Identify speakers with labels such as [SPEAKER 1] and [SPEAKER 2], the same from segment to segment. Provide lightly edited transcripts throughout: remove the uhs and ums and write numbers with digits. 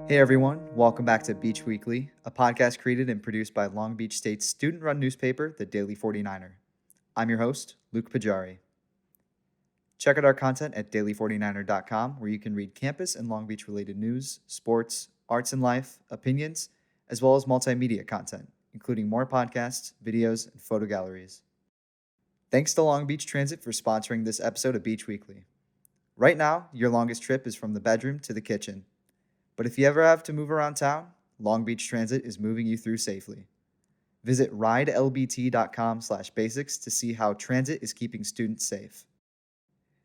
[SPEAKER 1] Hey everyone, welcome back to Beach Weekly, a podcast created and produced by Long Beach State's student-run newspaper, the Daily 49er. I'm your host, Luke Pajari. Check out our content at daily49er.com, where you can read campus and Long Beach-related news, sports, arts and life, opinions, as well as multimedia content, including more podcasts, videos, and photo galleries. Thanks to Long Beach Transit for sponsoring this episode of Beach Weekly. Right now, your longest trip is from the bedroom to the kitchen. But if you ever have to move around town, Long Beach Transit is moving you through safely. Visit ridelbt.com/basics to see how transit is keeping students safe.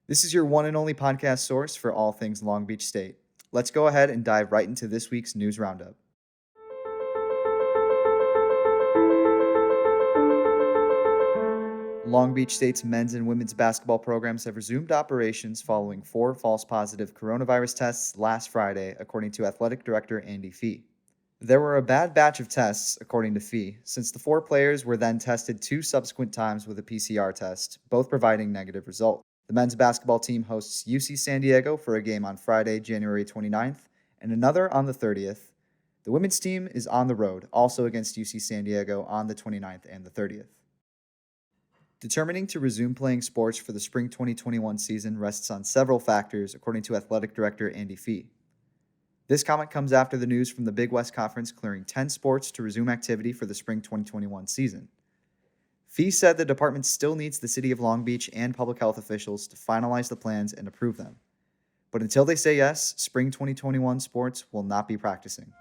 [SPEAKER 1] This is your one and only podcast source for all things Long Beach State. Let's go ahead and dive right into this week's news roundup. Long Beach State's men's and women's basketball programs have resumed operations following 4 false positive coronavirus tests last Friday, according to Athletic Director Andy Fee. There were a bad batch of tests, according to Fee, since the 4 players were then tested 2 subsequent times with a PCR test, both providing negative results. The men's basketball team hosts UC San Diego for a game on Friday, January 29th, and another on the 30th. The women's team is on the road, also against UC San Diego on the 29th and the 30th. Determining to resume playing sports for the spring 2021 season rests on several factors, according to Athletic Director Andy Fee. This comment comes after the news from the Big West Conference clearing 10 sports to resume activity for the spring 2021 season. Fee said the department still needs the City of Long Beach and public health officials to finalize the plans and approve them. But until they say yes, spring 2021 sports will not be practicing.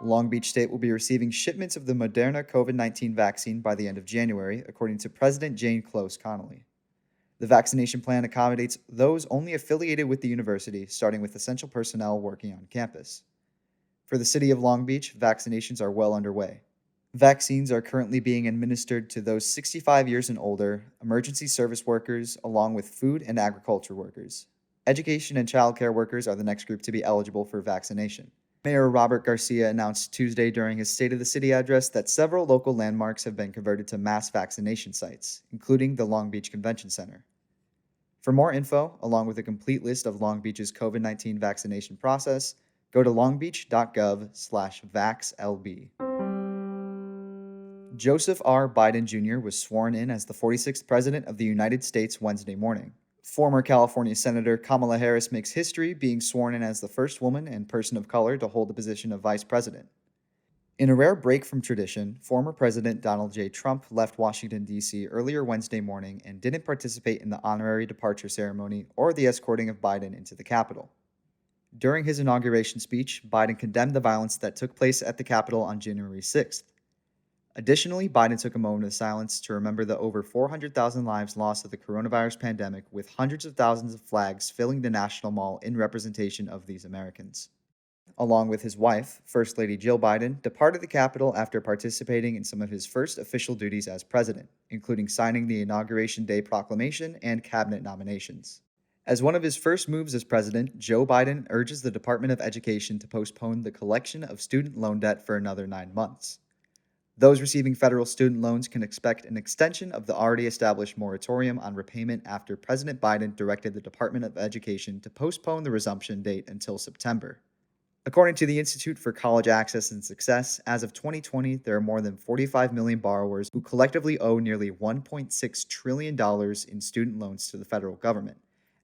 [SPEAKER 1] Long Beach State will be receiving shipments of the Moderna COVID-19 vaccine by the end of January, according to President Jane Close Connolly. The vaccination plan accommodates those only affiliated with the university, starting with essential personnel working on campus. For the city of Long Beach, vaccinations are well underway. Vaccines are currently being administered to those 65 years and older, emergency service workers, along with food and agriculture workers. Education and childcare workers are the next group to be eligible for vaccination. Mayor Robert Garcia announced Tuesday during his State of the City address that several local landmarks have been converted to mass vaccination sites, including the Long Beach Convention Center. For more info, along with a complete list of Long Beach's COVID-19 vaccination process, go to longbeach.gov/vaxlb. Joseph R. Biden Jr. was sworn in as the 46th President of the United States Wednesday morning. Former California Senator Kamala Harris makes history, being sworn in as the first woman and person of color to hold the position of vice president. In a rare break from tradition, former President Donald J. Trump left Washington, D.C. earlier Wednesday morning and didn't participate in the honorary departure ceremony or the escorting of Biden into the Capitol. During his inauguration speech, Biden condemned the violence that took place at the Capitol on January 6th. Additionally, Biden took a moment of silence to remember the over 400,000 lives lost to the coronavirus pandemic, with hundreds of thousands of flags filling the National Mall in representation of these Americans. Along with his wife, First Lady Jill Biden, departed the Capitol after participating in some of his first official duties as president, including signing the Inauguration Day proclamation and cabinet nominations. As one of his first moves as president, Joe Biden urges the Department of Education to postpone the collection of student loan debt for another 9 months. Those receiving federal student loans can expect an extension of the already established moratorium on repayment after President Biden directed the Department of Education to postpone the resumption date until September. According to the Institute for College Access and Success, as of 2020, there are more than 45 million borrowers who collectively owe nearly $1.6 trillion in student loans to the federal government,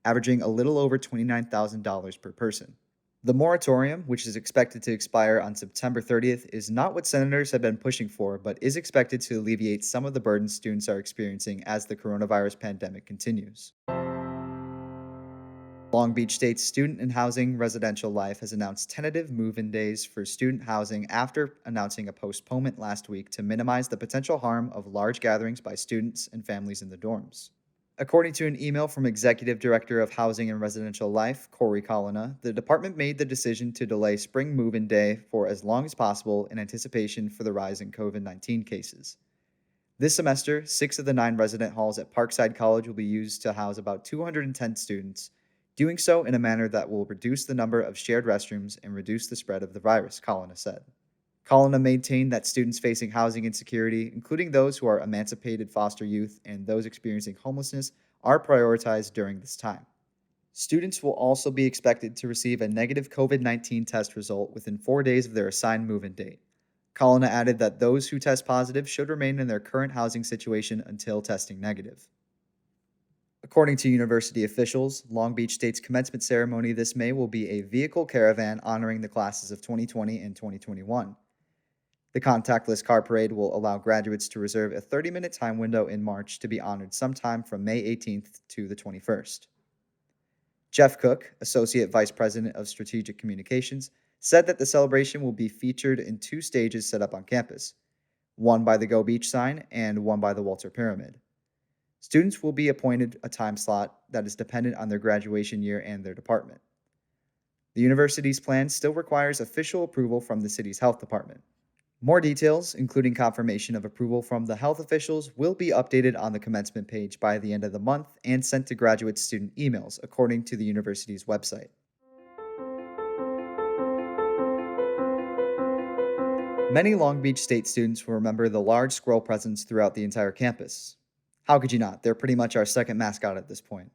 [SPEAKER 1] averaging a little over $29,000 per person. The moratorium, which is expected to expire on September 30th, is not what senators have been pushing for, but is expected to alleviate some of the burdens students are experiencing as the coronavirus pandemic continues. Long Beach State's Student and Housing Residential Life has announced tentative move-in days for student housing after announcing a postponement last week to minimize the potential harm of large gatherings by students and families in the dorms. According to an email from Executive Director of Housing and Residential Life, Corey Collina, the department made the decision to delay spring move-in day for as long as possible in anticipation for the rise in COVID-19 cases. This semester, 6 of the 9 resident halls at Parkside College will be used to house about 210 students, doing so in a manner that will reduce the number of shared restrooms and reduce the spread of the virus, Collina said. Collina maintained that students facing housing insecurity, including those who are emancipated foster youth and those experiencing homelessness, are prioritized during this time. Students will also be expected to receive a negative COVID-19 test result within 4 days of their assigned move-in date. Colonna added that those who test positive should remain in their current housing situation until testing negative. According to university officials, Long Beach State's commencement ceremony this May will be a vehicle caravan honoring the classes of 2020 and 2021. The contactless car parade will allow graduates to reserve a 30-minute time window in March to be honored sometime from May 18th to the 21st. Jeff Cook, Associate Vice President of Strategic Communications, said that the celebration will be featured in 2 stages set up on campus, one by the Go Beach sign and one by the Walter Pyramid. Students will be appointed a time slot that is dependent on their graduation year and their department. The university's plan still requires official approval from the city's health department. More details, including confirmation of approval from the health officials, will be updated on the commencement page by the end of the month and sent to graduate student emails, according to the university's website. Many Long Beach State students will remember the large squirrel presence throughout the entire campus. How could you not? They're pretty much our second mascot at this point.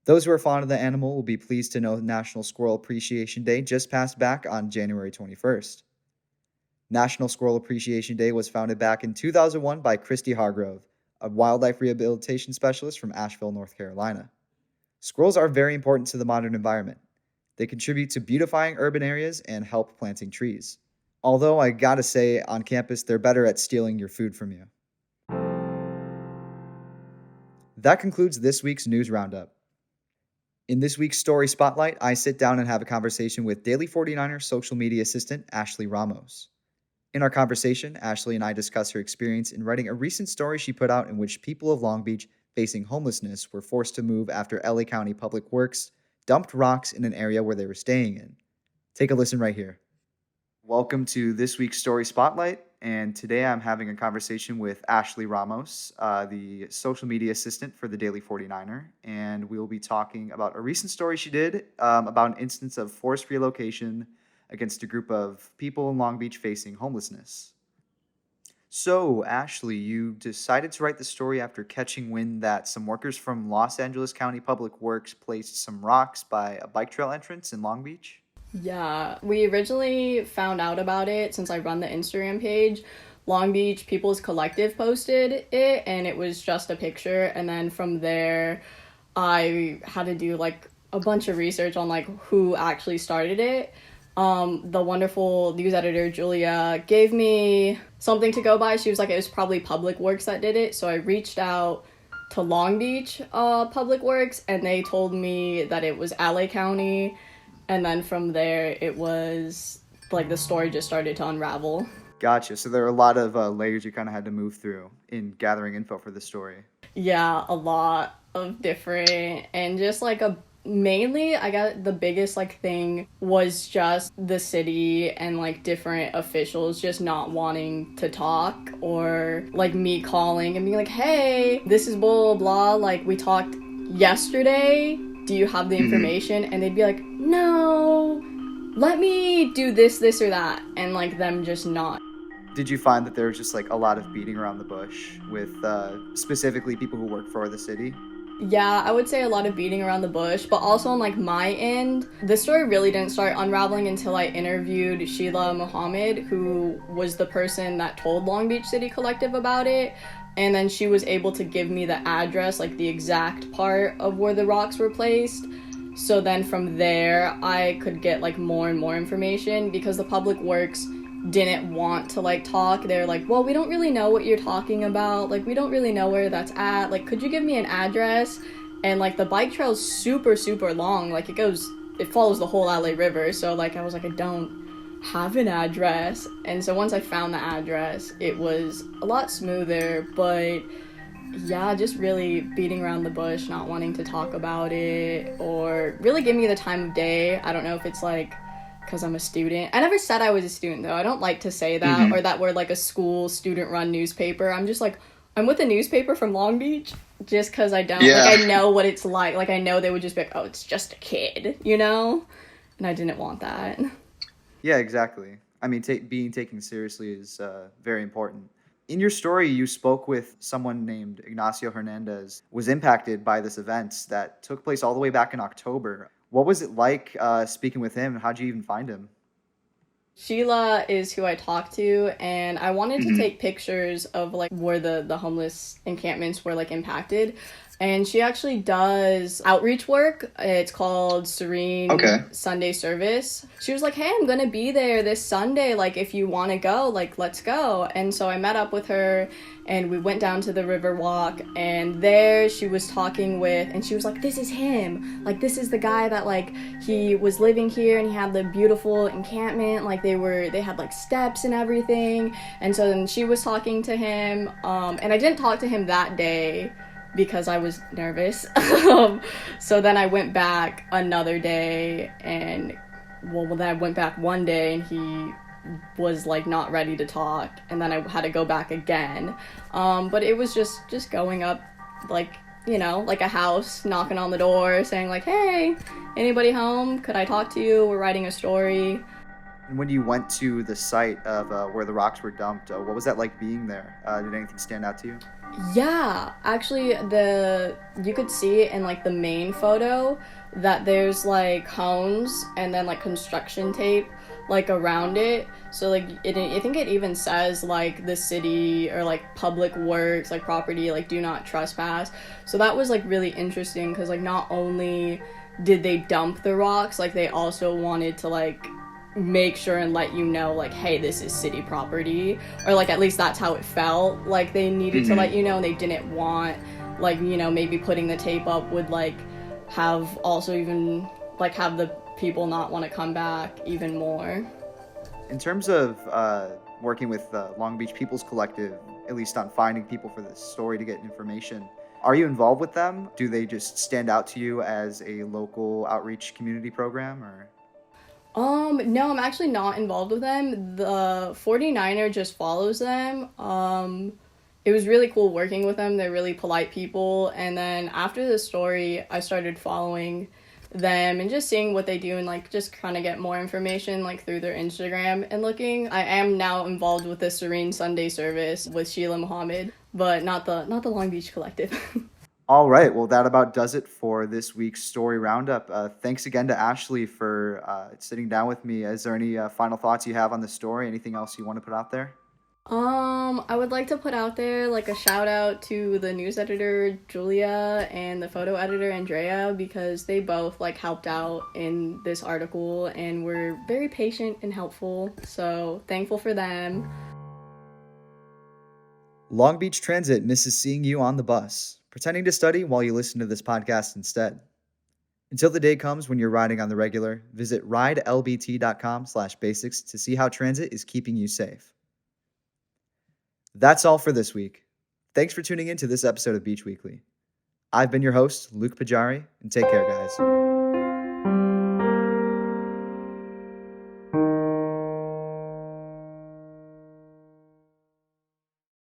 [SPEAKER 1] Those who are fond of the animal will be pleased to know National Squirrel Appreciation Day just passed back on January 21st. National Squirrel Appreciation Day was founded back in 2001 by Christy Hargrove, a wildlife rehabilitation specialist from Asheville, North Carolina. Squirrels are very important to the modern environment. They contribute to beautifying urban areas and help planting trees. Although I gotta say, on campus, they're better at stealing your food from you. That concludes this week's news roundup. In this week's Story Spotlight, I sit down and have a conversation with Daily 49er social media assistant Ashley Ramos. In our conversation, Ashley and I discuss her experience in writing a recent story she put out in which people of Long Beach facing homelessness were forced to move after LA County Public Works dumped rocks in an area where they were staying in. Take a listen right here. Welcome to this week's Story Spotlight, and today I'm having a conversation with Ashley Ramos, the social media assistant for the Daily 49er, and we'll be talking about a recent story she did about an instance of forced relocation against a group of people in Long Beach facing homelessness. So, Ashley, you decided to write the story after catching wind that some workers from Los Angeles County Public Works placed some rocks by a bike trail entrance in Long Beach?
[SPEAKER 2] Yeah, we originally found out about it since I run the Instagram page. Long Beach People's Collective posted it, and it was just a picture, and then from there, I had to do, a bunch of research on, who actually started it. The wonderful news editor, Julia, gave me something to go by. She was like, it was probably Public Works that did it. So I reached out to Long Beach Public Works, and they told me that it was LA County. And then from there, it was, the story just started to unravel.
[SPEAKER 1] Gotcha. So there are a lot of layers you kind of had to move through in gathering info for the story.
[SPEAKER 2] Yeah, a lot of different, and just, mainly, I got the biggest, thing was just the city and, different officials just not wanting to talk, or, me calling and being like, hey, this is blah, blah, blah, we talked yesterday, do you have the information? And they'd be like, no, let me do this, or that, and, them just not.
[SPEAKER 1] Did you find that there was just, a lot of beating around the bush with specifically people who work for the city?
[SPEAKER 2] Yeah, I would say a lot of beating around the bush, but also on my end, the story really didn't start unraveling until I interviewed Sheila Muhammad, who was the person that told Long Beach City Collective about it, and then she was able to give me the address, the exact part of where the rocks were placed. So then from there, I could get more and more information, because the Public Works didn't want to talk. They're like, well, we don't really know what you're talking about, we don't really know where that's at, could you give me an address? And the bike trail is super long, it follows the whole LA River, so I was like, I don't have an address. And so once I found the address, it was a lot smoother, but yeah, just really beating around the bush, not wanting to talk about it, or really give me the time of day. I don't know if it's because I'm a student. I never said I was a student, though. I don't like to say that, or that we're a school student-run newspaper. I'm just I'm with a newspaper from Long Beach, just because I don't, I know what it's like. I know they would just be like, oh, it's just a kid, And I didn't want that.
[SPEAKER 1] Yeah, exactly. I mean, being taken seriously is very important. In your story, you spoke with someone named Ignacio Hernandez, was impacted by this event that took place all the way back in October. What was it like speaking with him? How'd you even find him?
[SPEAKER 2] Sheila is who I talked to, and I wanted to take pictures of like where the homeless encampments were like impacted. And she actually does outreach work. It's called Serene Sunday Service. She was like, hey, I'm gonna be there this Sunday. Like, if you wanna go, like, let's go. And so I met up with her and we went down to the river walk. And there she was talking with, and she was like, this is him. Like, this is the guy that, like, he was living here and he had the beautiful encampment. Like, they had, like, steps and everything. And so then she was talking to him. And I didn't talk to him that day because I was nervous. So then I went back another day, and then I went back one day and he was like not ready to talk, and then I had to go back again. But it was just going up, like, you know, like a house, knocking on the door, saying like, hey, anybody home? Could I talk to you? We're writing a story.
[SPEAKER 1] And when you went to the site of where the rocks were dumped, what was that like being there? Did anything stand out to you?
[SPEAKER 2] Yeah, actually, you could see in like the main photo that there's like cones and then like construction tape like around it. So like I think it even says like the city or like public works, like property, like do not trespass. So that was like really interesting because like not only did they dump the rocks, like they also wanted to like make sure and let you know, like, hey, this is city property, or like at least that's how it felt. Like they needed to let you know, and they didn't want, like, you know, maybe putting the tape up would like have also even like have the people not want to come back even more.
[SPEAKER 1] In terms of working with Long Beach People's Collective, at least on finding people for this story to get information, are you involved with them? Do they just stand out to you as a local outreach community program, or?
[SPEAKER 2] No, I'm actually not involved with them. The 49er just follows them. It was really cool working with them. They're really polite people. And then after the story, I started following them and just seeing what they do and like just kind of get more information like through their Instagram and looking. I am now involved with the Serene Sunday Service with Sheila Muhammad, but not the Long Beach Collective.
[SPEAKER 1] All right. Well, that about does it for this week's story roundup. Thanks again to Ashley for sitting down with me. Is there any final thoughts you have on the story? Anything else you want to put out there?
[SPEAKER 2] I would like to put out there like a shout out to the news editor Julia and the photo editor Andrea, because they both like helped out in this article and were very patient and helpful. So thankful for them.
[SPEAKER 1] Long Beach Transit misses seeing you on the bus, pretending to study while you listen to this podcast instead. Until the day comes when you're riding on the regular, visit ridelbt.com/basics to see how transit is keeping you safe. That's all for this week. Thanks for tuning in to this episode of Beach Weekly. I've been your host, Luke Pajari, and take care, guys.